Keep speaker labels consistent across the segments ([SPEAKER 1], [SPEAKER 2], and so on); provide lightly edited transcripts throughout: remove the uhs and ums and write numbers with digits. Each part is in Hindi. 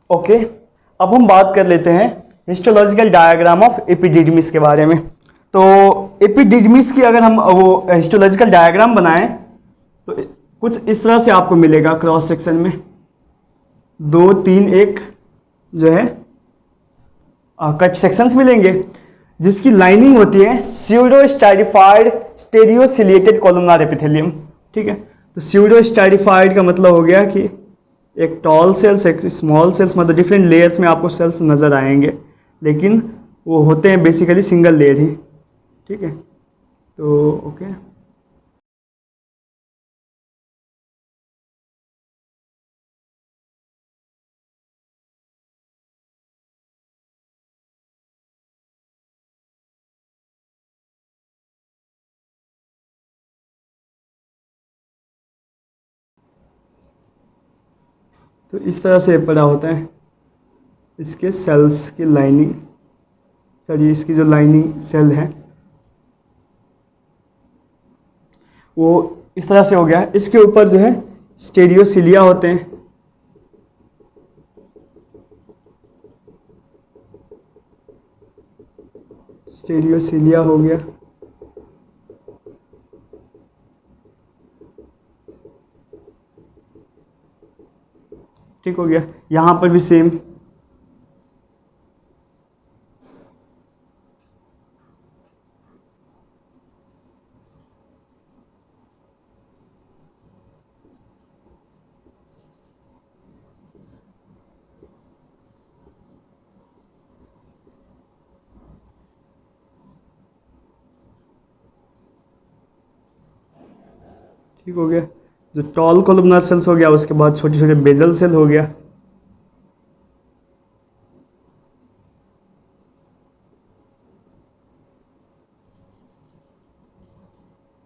[SPEAKER 1] ओके, अब हम बात कर लेते हैं हिस्टोलॉजिकल डायग्राम ऑफ एपिडिडमिस के बारे में। तो एपिडिडमिस की अगर हम वो हिस्टोलॉजिकल डायग्राम बनाएं तो कुछ इस तरह से आपको मिलेगा। क्रॉस सेक्शन में 2 3 एक जो है कट सेक्शंस मिलेंगे, जिसकी लाइनिंग होती है स्यूडो स्टाइरिफाइड स्टेरियोसिलिएटेड कोलुमनार एपिथेलियम। ठीक है, तो स्यूडो स्टाइरिफाइड का मतलब हो गया कि एक टॉल सेल्स एक स्मॉल सेल्स, मतलब डिफरेंट लेयर्स में आपको सेल्स नजर आएंगे, लेकिन वो होते हैं बेसिकली सिंगल लेयर ही। ठीक है, तो ओके। तो इस तरह से पड़ा होता है इसके सेल्स की लाइनिंग, सॉरी इसकी जो लाइनिंग सेल है वो इस तरह से हो गया है। इसके ऊपर जो है स्टेरियोसिलिया होते हैं। स्टेरियोसिलिया हो गया, ठीक हो गया। यहां पर भी सेम, ठीक हो गया। जो टॉल कोलुमनार सेल्स हो गया, उसके बाद छोटे छोटे बेजल सेल हो गया।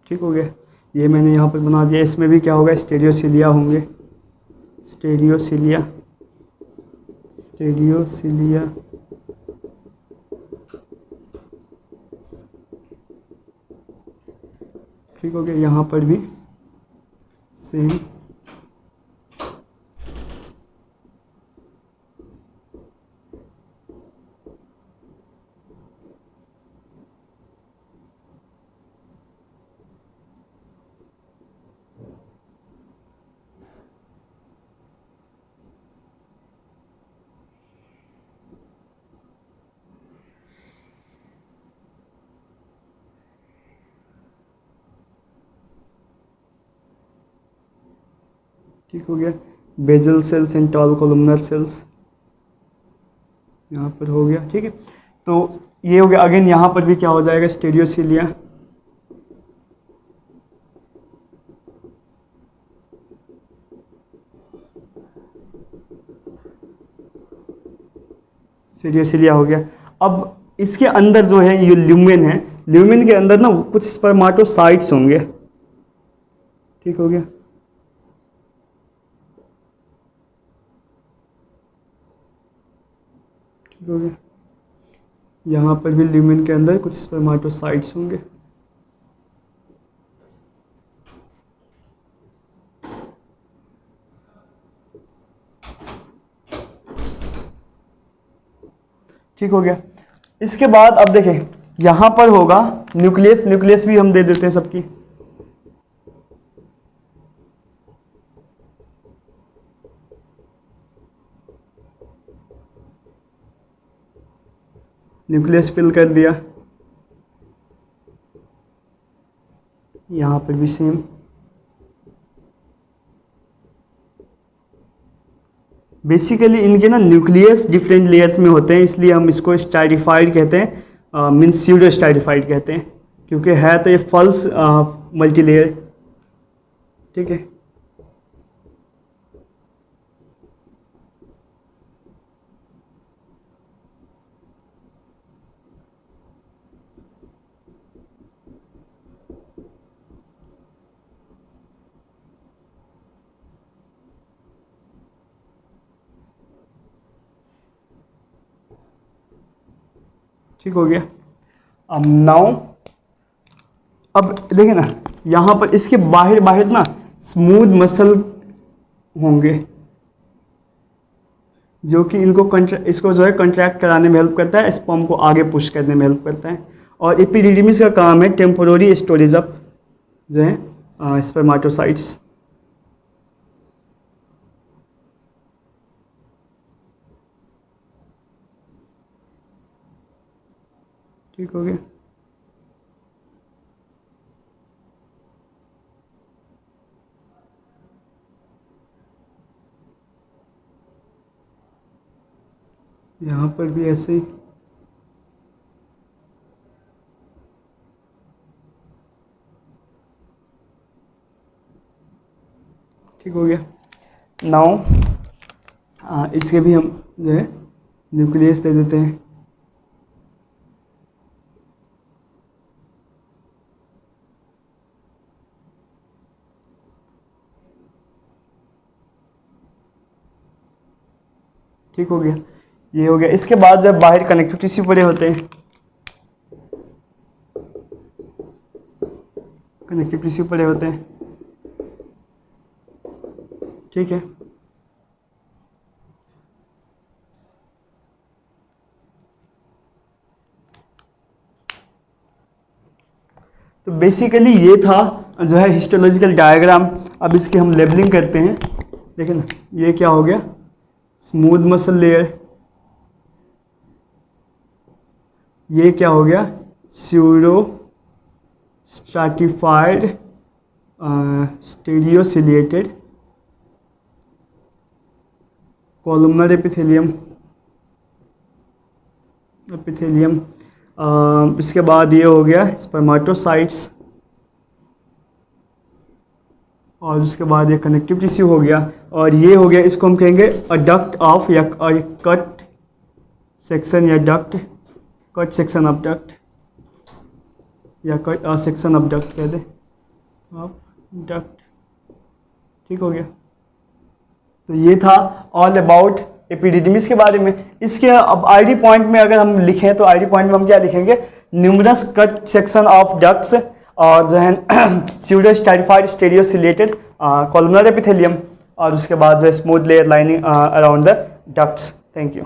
[SPEAKER 1] ठीक हो गया, ये मैंने यहाँ पर बना दिया। इसमें भी क्या होगा, स्टेरियोसिलिया होंगे। स्टेरियोसिलिया, स्टेरियोसिलिया, ठीक हो गया। यहाँ पर भी सेम, ठीक हो गया। Basal cells and tall columnar cells यहाँ पर हो गया। ठीक है, तो ये हो गया। अगेन यहाँ पर भी क्या हो जाएगा, स्टेरियोसिलिया, स्टेरियोसिलिया हो गया। अब इसके अंदर जो है ये ल्यूमेन है, ल्यूमेन के अंदर ना कुछ स्पर्माटोसाइट्स होंगे। ठीक हो गया, ठीक हो गया। यहाँ पर भी ल्यूमेन के अंदर कुछ स्पर्माटोसाइट्स होंगे। ठीक हो गया। इसके बाद अब देखें, यहां पर होगा न्यूक्लियस। न्यूक्लियस भी हम दे देते हैं सबकी। न्यूक्लियस फिल कर दिया। यहां पर भी सेम, बेसिकली इनके ना न्यूक्लियस डिफरेंट लेयर्स में होते हैं, इसलिए हम इसको स्टाइरिफाइड कहते हैं, मीन्स स्यूडो स्टाइरिफाइड कहते हैं, क्योंकि है तो ये फॉल्स मल्टी लेयर। ठीक है, ठीक हो गया। अब नाउ, अब देखिए ना, यहां पर इसके बाहर बाहर ना स्मूथ मसल होंगे। जो कि इसको जो है कंट्रैक्ट कराने में हेल्प करता है, स्पर्म को आगे पुश करने में हेल्प करता है। और एपिडिडमिस का काम है टेम्पोररी स्टोरेज ऑफ जो है स्पर्मेटोसाइट्स। ठीक हो गया। यहाँ पर भी ऐसे ही। ठीक हो गया। नाउ इसके भी हम जो है न्यूक्लियस दे देते हैं। ठीक हो गया, ये हो गया। इसके बाद जब बाहर कनेक्टिव टिश्यू पड़े होते हैं, कनेक्टिव टिश्यू पड़े होते हैं, ठीक है। तो बेसिकली ये था जो है हिस्टोलॉजिकल डायग्राम। अब इसकी हम लेबलिंग करते हैं। देखिए ना, ये क्या हो गया, स्मूथ मसल लेयर। ये क्या हो गया, स्यूडो स्ट्रैटिफाइड स्टीरियोसिलेटेड कॉलमनर एपिथेलियम। इसके बाद ये हो गया स्पर्मेटोसाइट्स, और उसके बाद ये कनेक्टिव टिश्यू हो गया। और ये हो गया, इसको हम कहेंगे अ डक्ट ऑफ या कट सेक्शन या duct, cut section of duct या कट सेक्शन ऑफ डक्ट कह दे, ऑफ डक्ट। ठीक हो गया। तो ये था ऑल अबाउट एपिडिडमिस के बारे में। इसके अब आईडी पॉइंट में अगर हम लिखें तो आईडी पॉइंट में हम क्या लिखेंगे, numerous cut section of ducts और जो है स्यूडो स्ट्रैटिफाइड स्टीरियोसिलेटेड कॉलमनर एपिथेलियम, और उसके बाद जो है smooth layer lining around the ducts. Thank you.